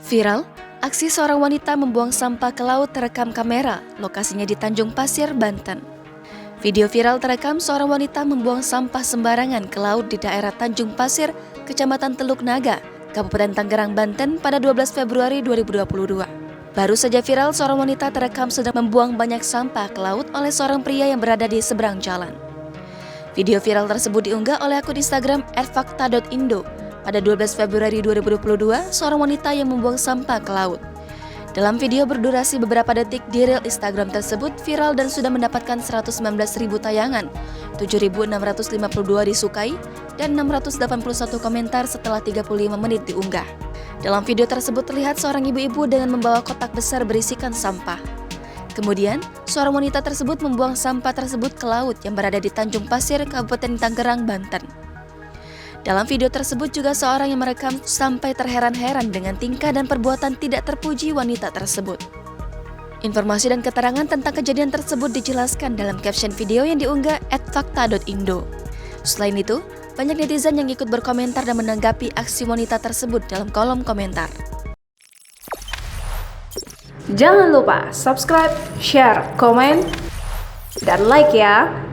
Viral, aksi seorang wanita membuang sampah ke laut terekam kamera, lokasinya di Tanjung Pasir, Banten. Video viral terekam seorang wanita membuang sampah sembarangan ke laut di daerah Tanjung Pasir, Kecamatan Teluk Naga, Kabupaten Tangerang, Banten pada 12 Februari 2022. Baru saja viral, seorang wanita terekam sedang membuang banyak sampah ke laut oleh seorang pria yang berada di seberang jalan. Video viral tersebut diunggah oleh akun Instagram @fakta.indo. Pada 12 Februari 2022, seorang wanita yang membuang sampah ke laut. Dalam video berdurasi beberapa detik di reel Instagram tersebut viral dan sudah mendapatkan 119.000 tayangan, 7.652 disukai, dan 681 komentar setelah 35 menit diunggah. Dalam video tersebut terlihat seorang ibu-ibu dengan membawa kotak besar berisikan sampah. Kemudian, seorang wanita tersebut membuang sampah tersebut ke laut yang berada di Tanjung Pasir, Kabupaten Tangerang, Banten. Dalam video tersebut juga seorang yang merekam sampai terheran-heran dengan tingkah dan perbuatan tidak terpuji wanita tersebut. Informasi dan keterangan tentang kejadian tersebut dijelaskan dalam caption video yang diunggah @fakta.indo. Selain itu, banyak netizen yang ikut berkomentar dan menanggapi aksi wanita tersebut dalam kolom komentar. Jangan lupa subscribe, share, komen, dan like ya!